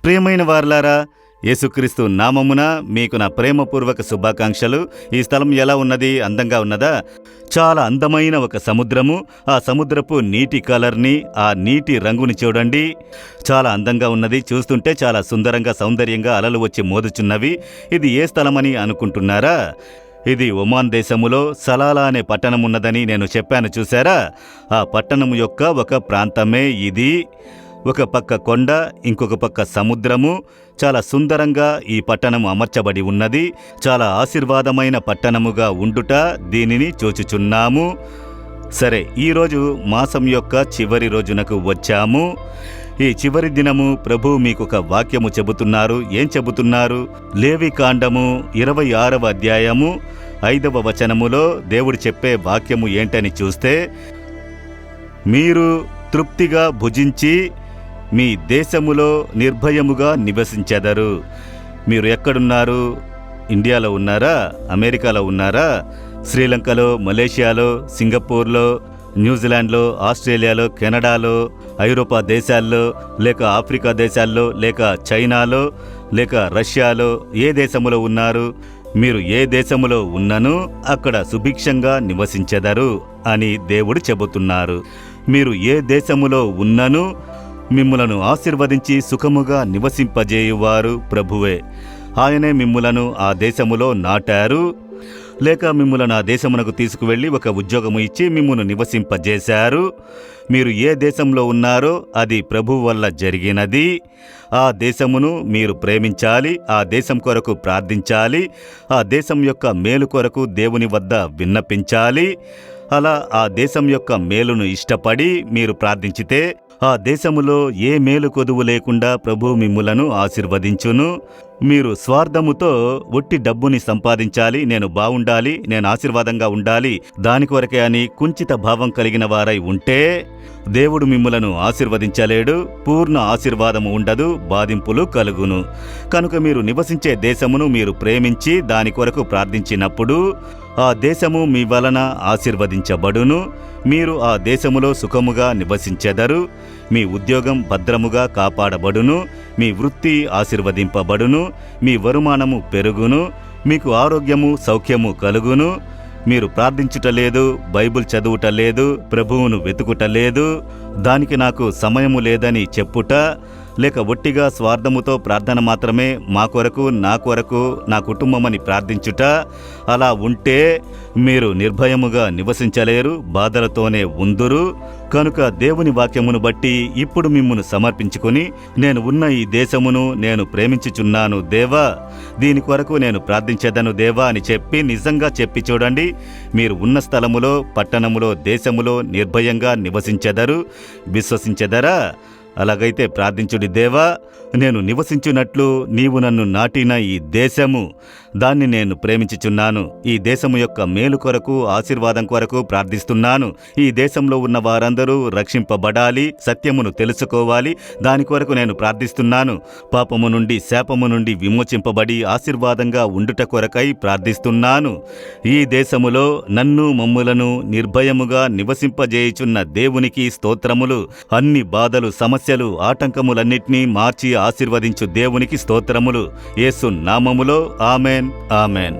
ప్రియమైన వారలారా, యేసుక్రీస్తు నామమున మీకు నా ప్రేమపూర్వక శుభాకాంక్షలు. ఈ స్థలం ఎలా ఉన్నది? అందంగా ఉన్నదా? చాలా అందమైన ఒక సముద్రము. ఆ సముద్రపు నీటి కలర్ని, ఆ నీటి రంగుని చూడండి. చాలా అందంగా ఉన్నది. చూస్తుంటే చాలా సుందరంగా, సౌందర్యంగా అలలు వచ్చి మోదుచున్నవి. ఇది ఏ స్థలమని అనుకుంటున్నారా? ఇది ఒమాన్ దేశములో సలాలా అనే పట్టణం ఉన్నదని నేను చెప్పాను, చూశారా? ఆ పట్టణం యొక్క ఒక ప్రాంతమే ఇది. ఒక పక్క కొండ, ఇంకొక పక్క సముద్రము. చాలా సుందరంగా ఈ పట్టణం అమర్చబడి ఉన్నది. చాలా ఆశీర్వాదమైన పట్టణముగా ఉండుట దీనిని చూచుచున్నాము. సరే, ఈరోజు మాసం యొక్క చివరి రోజునకు వచ్చాము. ఈ చివరి దినము ప్రభువు మీకొక వాక్యము చెబుతున్నారు. ఏం చెబుతున్నారు? లేవికాండము 26వ అధ్యాయము 5వ వచనములో దేవుడు చెప్పే వాక్యము ఏంటని చూస్తే, మీరు తృప్తిగా భుజించి మీ దేశములో నిర్భయముగా నివసించెదరు. మీరు ఎక్కడున్నారు? ఇండియాలో ఉన్నారా? అమెరికాలో ఉన్నారా? శ్రీలంకలో, మలేషియాలో, సింగపూర్లో, న్యూజిలాండ్లో, ఆస్ట్రేలియాలో, కెనడాలో, ఐరోపా దేశాల్లో, లేక ఆఫ్రికా దేశాల్లో, లేక చైనాలో, లేక రష్యాలో, ఏ దేశములో ఉన్నారు? మీరు ఏ దేశములో ఉన్నను అక్కడ సుభిక్షంగా నివసించెదరు అని దేవుడు చెబుతున్నారు. మీరు ఏ దేశములో ఉన్నను మిమ్ములను ఆశీర్వదించి సుఖముగా నివసింపజేయువారు ప్రభువే. ఆయనే మిమ్ములను ఆ దేశములో నాటారు, లేక మిమ్ములను ఆ దేశమునకు తీసుకువెళ్ళి ఒక ఉద్యోగము ఇచ్చి మిమ్మును నివసింపజేశారు. మీరు ఏ దేశంలో ఉన్నారో అది ప్రభువు వల్ల జరిగినది. ఆ దేశమును మీరు ప్రేమించాలి, ఆ దేశం కొరకు ప్రార్థించాలి, ఆ దేశం యొక్క మేలు కొరకు దేవుని వద్ద విన్నపించాలి. అలా ఆ దేశం యొక్క మేలును ఇష్టపడి మీరు ప్రార్థించితే ఆ దేశములో ఏ మేలు కొదువు లేకుండా ప్రభు మిమ్ములను ఆశీర్వదించును. మీరు స్వార్థముతో ఒట్టి డబ్బుని సంపాదించాలి, నేను బాగుండాలి, నేను ఆశీర్వాదంగా ఉండాలి, దాని కొరకే అని కుంచిత భావం కలిగిన వారై ఉంటే దేవుడు మిమ్ములను ఆశీర్వదించలేడు. పూర్ణ ఆశీర్వాదము ఉండదు, బాధింపులు కలుగును. కనుక మీరు నివసించే దేశమును మీరు ప్రేమించి దాని కొరకు ప్రార్థించినప్పుడు ఆ దేశము మీ వలన ఆశీర్వదించబడును. మీరు ఆ దేశములో సుఖముగా నివసించెదరు. మీ ఉద్యోగం భద్రముగా కాపాడబడును. మీ వృత్తి ఆశీర్వదింపబడును. మీ వరుమానము పెరుగును. మీకు ఆరోగ్యము, సౌఖ్యము కలుగును. మీరు ప్రార్థించుటలేదు, బైబిల్ చదువుటలేదు, ప్రభువును వెతుకుటలేదు, దానికి నాకు సమయము లేదని చెప్పుట, లేక ఒట్టిగా స్వార్థముతో ప్రార్థన మాత్రమే, మా కొరకు, నా కొరకు, నా కుటుంబమని ప్రార్థించుట, అలా ఉంటే మీరు నిర్భయముగా నివసించలేరు, బాధలతోనే ఉందురు. కనుక దేవుని వాక్యమును బట్టి ఇప్పుడు మిమ్మును సమర్పించుకుని, నేను ఉన్న ఈ దేశమును నేను ప్రేమించుచున్నాను దేవా, దీని కొరకు నేను ప్రార్థించేదను దేవా అని చెప్పి నిజంగా చెప్పి చూడండి. మీరు ఉన్న స్థలములో, పట్టణములో, దేశములో నిర్భయంగా నివసించెదరు. విశ్వసించెదరా? అలాగైతే ప్రార్థించుడి, దేవా, నేను నివసించున్నట్లు నీవు నన్ను నాటిన ఈ దేశము, దాన్ని నేను ప్రేమించుచున్నాను. ఈ దేశము యొక్క మేలు కొరకు, ఆశీర్వాదం కొరకు ప్రార్థిస్తున్నాను. ఈ దేశంలో ఉన్న వారందరూ రక్షింపబడాలి, సత్యమును తెలుసుకోవాలి, దాని కొరకు నేను ప్రార్థిస్తున్నాను. పాపము నుండి, శాపము నుండి విమోచింపబడి ఆశీర్వాదంగా ఉండుట కొరకై ప్రార్థిస్తున్నాను. ఈ దేశములో నన్ను, మమ్ములను నిర్భయముగా నివసింపజేయుచున్న దేవునికి స్తోత్రములు. అన్ని బాధలు, సమస్యలు, ఆటంకములన్నిటినీ మార్చి ఆశీర్వదించు దేవునికి స్తోత్రములు. యేసు నామములో ఆమెన్, ఆమెన్.